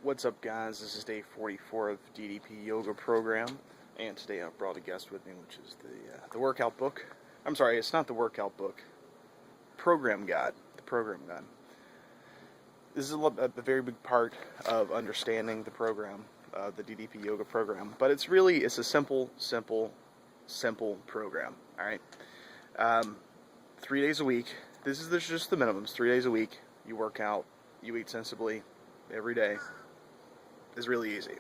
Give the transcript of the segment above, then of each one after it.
What's up, guys? This is day 44 of the DDP yoga program, and today I've brought a guest with me, which is the workout book. I'm sorry, it's not the workout book. Program guide. The program guide. This is a very big part of understanding the program, the DDP yoga program. But it's a simple program. All right. 3 days a week. This is just the minimums. 3 days a week. You work out. You eat sensibly every day. Is really easy.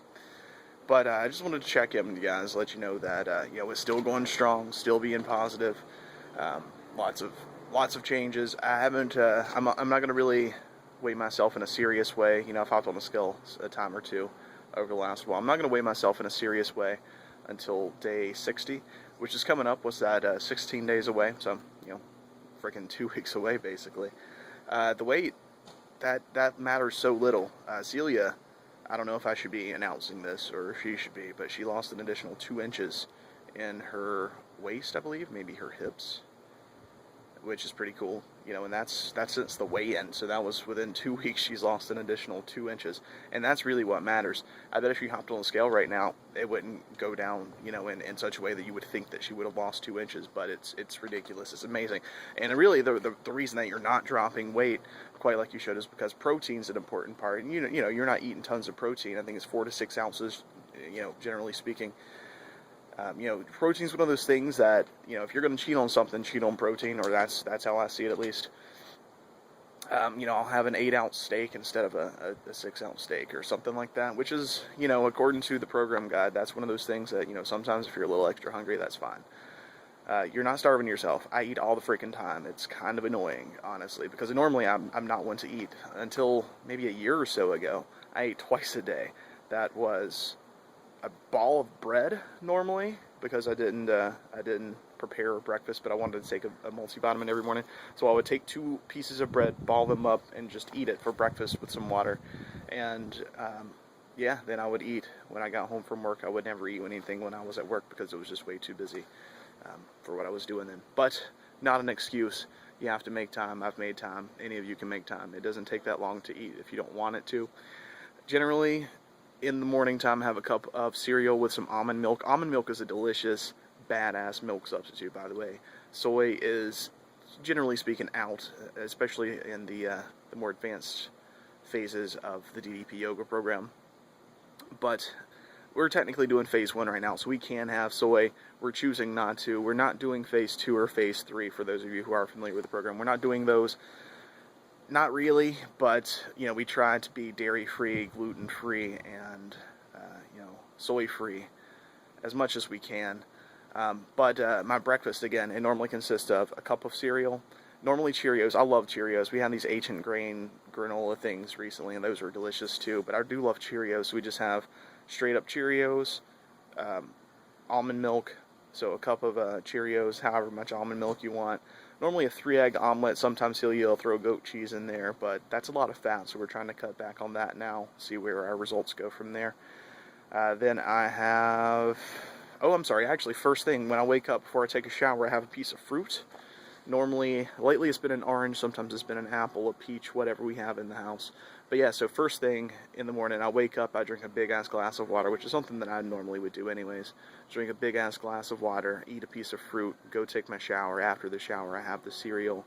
But I just wanted to check in with you guys, let you know that it's still going strong, still being positive. Lots of changes. I haven't. I'm not going to really weigh myself in a serious way. I've hopped on the scale a time or two over the last while. I'm not going to weigh myself in a serious way until day 60, which is coming up. What's that? 16 days away. So freaking 2 weeks away, basically. The weight that matters so little. Celia. I don't know if I should be announcing this or if she should be, but she lost an additional 2 inches in her waist, I believe, maybe her hips, which is pretty cool, and that's since the weigh-in, so that was within 2 weeks she's lost an additional 2 inches, and that's really what matters. I bet if she hopped on the scale right now, it wouldn't go down, in such a way that you would think that she would have lost 2 inches, but it's ridiculous, it's amazing. And really, the reason that you're not dropping weight quite like you should is because protein's an important part, and you're not eating tons of protein. I think it's 4 to 6 ounces, generally speaking. Protein's one of those things that, if you're going to cheat on something, cheat on protein, or that's how I see it, at least. I'll have an 8-ounce steak instead of a 6-ounce steak or something like that, which is, according to the program guide, that's one of those things that, sometimes if you're a little extra hungry, that's fine. You're not starving yourself. I eat all the freaking time. It's kind of annoying, honestly, because normally I'm not one to eat. Until maybe a year or so ago, I ate twice a day. That was a ball of bread normally, because I didn't prepare breakfast, but I wanted to take a multivitamin every morning. So I would take 2 pieces of bread, ball them up, and just eat it for breakfast with some water. And then I would eat when I got home from work. I would never eat anything when I was at work because it was just way too busy for what I was doing then. But not an excuse. You have to make time. I've made time. Any of you can make time. It doesn't take that long to eat if you don't want it to. Generally, in the morning time, have a cup of cereal with some almond milk. Almond milk is a delicious, badass milk substitute, by the way. Soy is, generally speaking, out, especially in the more advanced phases of the DDP yoga program. But we're technically doing phase 1 right now, so we can have soy. We're choosing not to. We're not doing phase 2 or phase 3, for those of you who are familiar with the program. We're not doing those. Not really, but, we try to be dairy-free, gluten-free, and, soy-free as much as we can. But my breakfast, again, it normally consists of a cup of cereal, normally Cheerios. I love Cheerios. We had these ancient grain granola things recently, and those were delicious too, but I do love Cheerios, so we just have straight-up Cheerios, almond milk, so a cup of Cheerios, however much almond milk you want. Normally a 3-egg omelet. Sometimes Celia will throw goat cheese in there, but that's a lot of fat, so we're trying to cut back on that now, see where our results go from there. Then I have... Oh, I'm sorry. Actually, first thing, when I wake up before I take a shower, I have a piece of fruit. Normally, lately it's been an orange, sometimes it's been an apple, a peach, whatever we have in the house. But yeah, so first thing in the morning, I wake up, I drink a big-ass glass of water, which is something that I normally would do anyways. Drink a big-ass glass of water, eat a piece of fruit, go take my shower. After the shower, I have the cereal,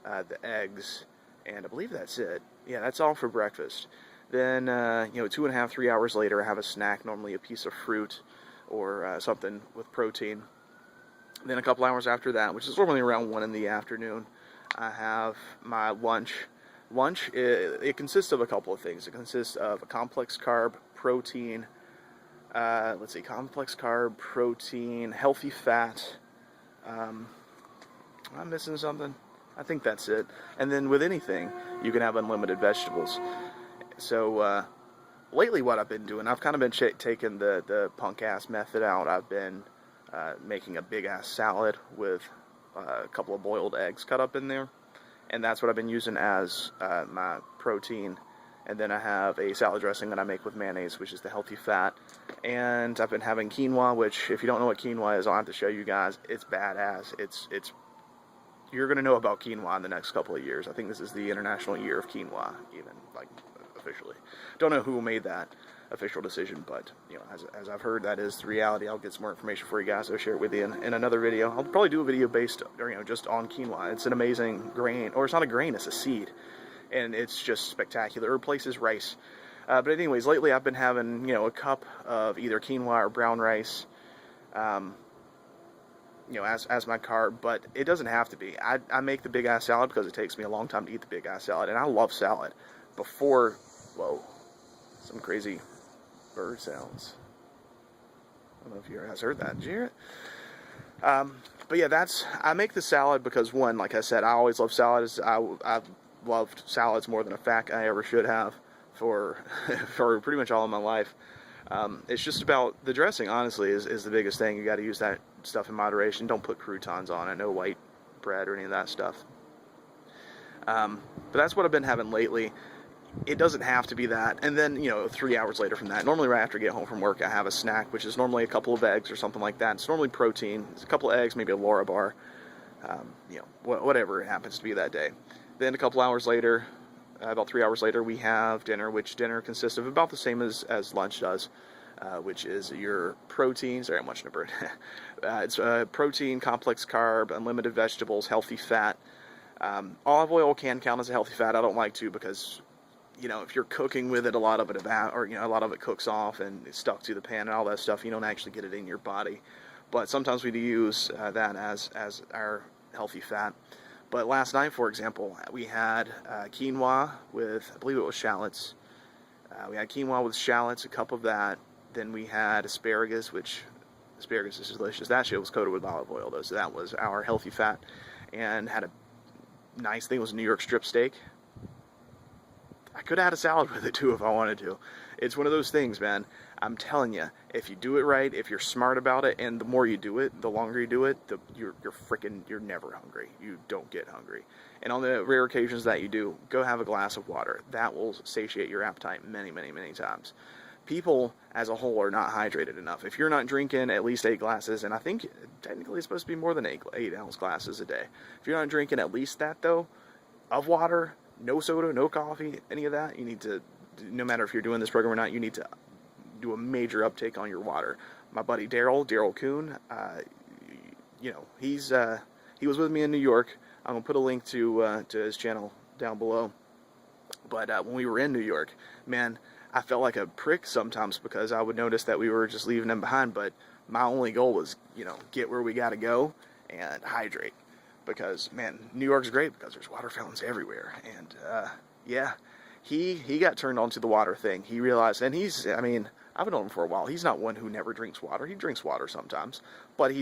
the eggs, and I believe that's it. Yeah, that's all for breakfast. Then, 2.5, 3 hours later, I have a snack, normally a piece of fruit or something with protein. Then a couple hours after that, which is normally around 1 in the afternoon, I have my lunch. Lunch, it consists of a couple of things. It consists of a complex carb, protein, complex carb, protein, healthy fat. Am I missing something? I think that's it. And then with anything, you can have unlimited vegetables. So, lately what I've been doing, I've kind of been taking the punk-ass method out. I've been making a big-ass salad with a couple of boiled eggs cut up in there. And that's what I've been using as my protein. And then I have a salad dressing that I make with mayonnaise, which is the healthy fat. And I've been having quinoa, which, if you don't know what quinoa is, I'll have to show you guys. It's badass. You're going to know about quinoa in the next couple of years. I think this is the International Year of Quinoa, even, like, officially. Don't know who made that official decision, but you know, as I've heard, that is the reality. I'll get some more information for you guys. I'll share it with you in another video. I'll probably do a video based, or, you know, just on quinoa. It's an amazing grain, or it's not a grain, it's a seed, and it's just spectacular. It replaces rice. But anyways, lately I've been having, you know, a cup of either quinoa or brown rice, you know, as my carb, but it doesn't have to be. I make the big ass salad because it takes me a long time to eat the big ass salad, and I love salad. Before, whoa, some crazy bird sounds. I don't know if you guys heard that. Did you hear it? But yeah, I make the salad because, one, like I said, I always love salads. I've loved salads more than a fat guy ever should have for pretty much all of my life. It's just about the dressing, honestly, is the biggest thing. You got to use that stuff in moderation. Don't put croutons on it. No white bread or any of that stuff. But that's what I've been having lately. It doesn't have to be that. And then, you know, 3 hours later from that, normally right after I get home from work, I have a snack, which is normally a couple of eggs or something like that. It's normally protein. It's a couple of eggs, maybe a Laura bar, you know, whatever it happens to be that day. Then a couple hours later, about 3 hours later, we have dinner, which dinner consists of about the same as lunch does, which is your protein. Sorry, I'm watching a bird. It's protein, complex carb, unlimited vegetables, healthy fat. Olive oil can count as a healthy fat. I don't like to because, you know, if you're cooking with it, a lot of it cooks off and it's stuck to the pan and all that stuff. You don't actually get it in your body. But sometimes we do use that as our healthy fat. But last night, for example, we had quinoa with, I believe it was shallots. We had quinoa with shallots, a cup of that. Then we had asparagus, which asparagus is delicious. That shit was coated with olive oil, though, so that was our healthy fat. And had a nice thing, it was New York strip steak. I could have had a salad with it, too, if I wanted to. It's one of those things, man. I'm telling you, if you do it right, if you're smart about it, and the more you do it, the longer you do it, you're never hungry. You don't get hungry. And on the rare occasions that you do, go have a glass of water. That will satiate your appetite many, many, many times. People as a whole are not hydrated enough. If you're not drinking at least 8 glasses, and I think technically it's supposed to be more than 8 ounce glasses a day. If you're not drinking at least that, though, of water, no soda, no coffee, any of that, you need to, no matter if you're doing this program or not, you need to do a major uptake on your water. My buddy Daryl Kuhn, you know, he was with me in New York. I'm gonna put a link to his channel down below. But when we were in New York, man, I felt like a prick sometimes because I would notice that we were just leaving him behind. But my only goal was, you know, get where we gotta go and hydrate. Because, man, New York's great because there's water fountains everywhere. And, yeah, he got turned on to the water thing. He realized, and I've known him for a while. He's not one who never drinks water. He drinks water sometimes. But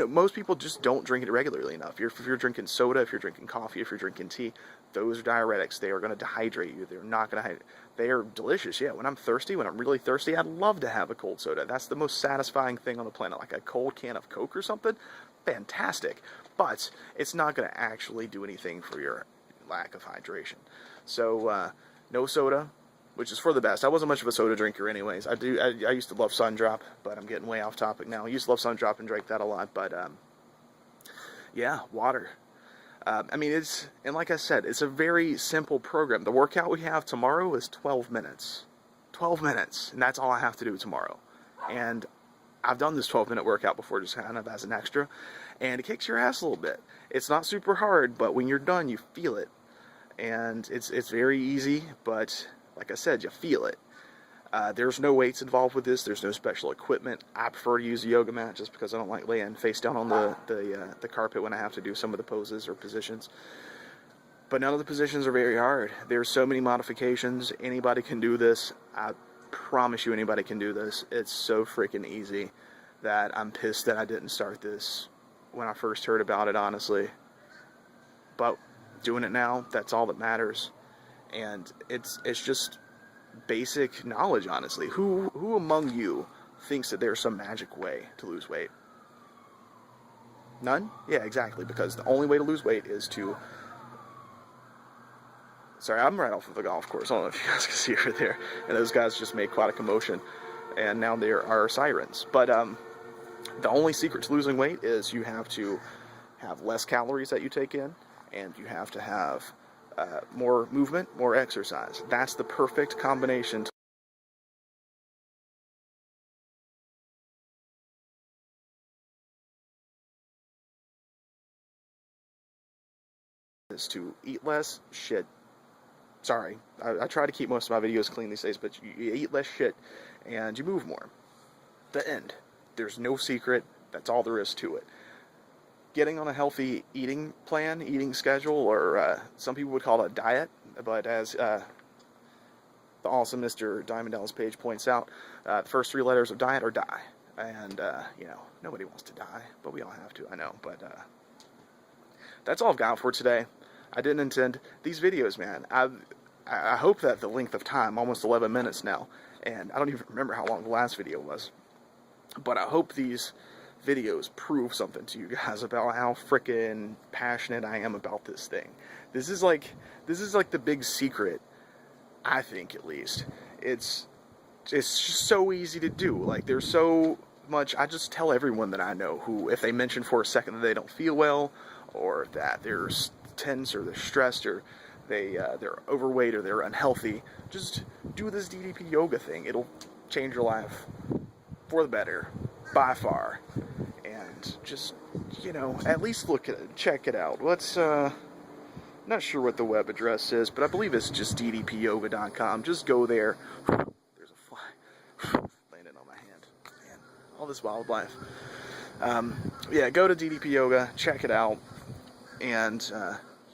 most people just don't drink it regularly enough. If you're drinking soda, if you're drinking coffee, if you're drinking tea, those are diuretics. They are going to dehydrate you. They're not going to hydrate. They are delicious, yeah. When I'm really thirsty, I'd love to have a cold soda. That's the most satisfying thing on the planet. Like a cold can of Coke or something, fantastic. But it's not going to actually do anything for your lack of hydration. So, no soda, which is for the best. I wasn't much of a soda drinker anyways. I used to love Sun Drop, but I'm getting way off topic now. I used to love Sun Drop and drank that a lot, but, yeah, water. And like I said, it's a very simple program. The workout we have tomorrow is 12 minutes. 12 minutes, and that's all I have to do tomorrow. And I've done this 12-minute workout before just kind of as an extra, and it kicks your ass a little bit. It's not super hard, but when you're done, you feel it. And it's very easy, but like I said, you feel it. There's no weights involved with this. There's no special equipment. I prefer to use a yoga mat just because I don't like laying face down on the carpet when I have to do some of the poses or positions. But none of the positions are very hard. There's so many modifications. Anybody can do this. I promise you anybody can do this. It's so freaking easy that I'm pissed that I didn't start this when I first heard about it, honestly. But doing it now, that's all that matters. And it's just basic knowledge, honestly. Who among you thinks that there's some magic way to lose weight? None? Yeah, exactly, because the only way to lose weight is to... Sorry, I'm right off of the golf course. I don't know if you guys can see over there. And those guys just made quite a commotion. And now there are sirens. But the only secret to losing weight is you have to have less calories that you take in. And you have to have more movement, more exercise. That's the perfect combination is to eat less shit. Sorry, I try to keep most of my videos clean these days, but you eat less shit and you move more. The end. There's no secret. That's all there is to it. Getting on a healthy eating plan, eating schedule, or some people would call it a diet, but as the awesome Mr. Diamond Dallas Page points out, the first 3 letters of diet are die. And, you know, nobody wants to die, but we all have to, I know. But that's all I've got for today. I didn't intend these videos, man. I hope that the length of time, almost 11 minutes now, and I don't even remember how long the last video was, but I hope these videos prove something to you guys about how frickin' passionate I am about this thing. This is like the big secret, I think, at least. It's just so easy to do. Like, there's so much. I just tell everyone that I know who, if they mention for a second that they don't feel well, or that they're tense, or they're stressed, or they're overweight, or they're unhealthy, just do this DDP yoga thing. It'll change your life for the better, by far. And just, you know, at least look at it, check it out. Let's not sure what the web address is, but I believe it's just ddpyoga.com. Just go there. There's a fly landing on my hand. Man, all this wildlife. Yeah, go to DDP Yoga, check it out, and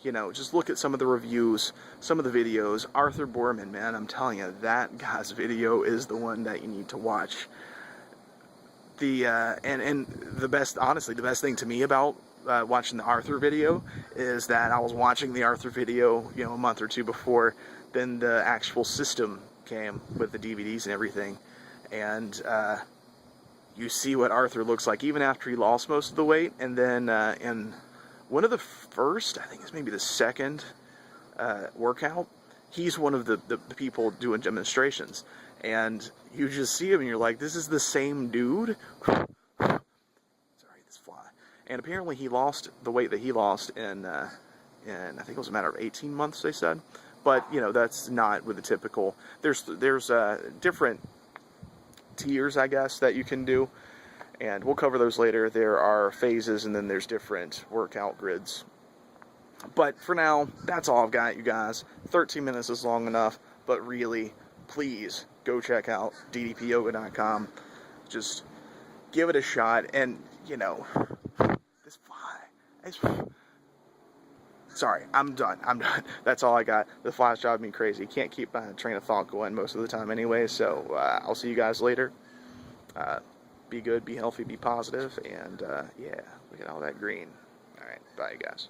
you know, just look at some of the reviews, some of the videos. Arthur Boorman, man, I'm telling you, that guy's video is the one that you need to watch. And the best, honestly, the best thing to me about watching the Arthur video is that I was watching the Arthur video, you know, a month or 2 before then the actual system came with the DVDs and everything, and you see what Arthur looks like even after he lost most of the weight. And then in one of the first, I think it's maybe the second workout, he's one of the people doing demonstrations, and you just see him and you're like, this is the same dude. Sorry, this fly. And apparently he lost the weight that he lost in I think it was a matter of 18 months, they said. But, you know, that's not with the typical. There's different tiers, I guess, that you can do, and we'll cover those later. There are phases, and then there's different workout grids. But for now, that's all I've got, you guys. 13 minutes is long enough, but really, please go check out ddpyoga.com. Just give it a shot, and, you know, this fly, sorry, I'm done. That's all I got. The fly's driving me crazy. Can't keep my train of thought going most of the time anyway, so I'll see you guys later. Be good, be healthy, be positive, and yeah, look at all that green. All right, bye, you guys.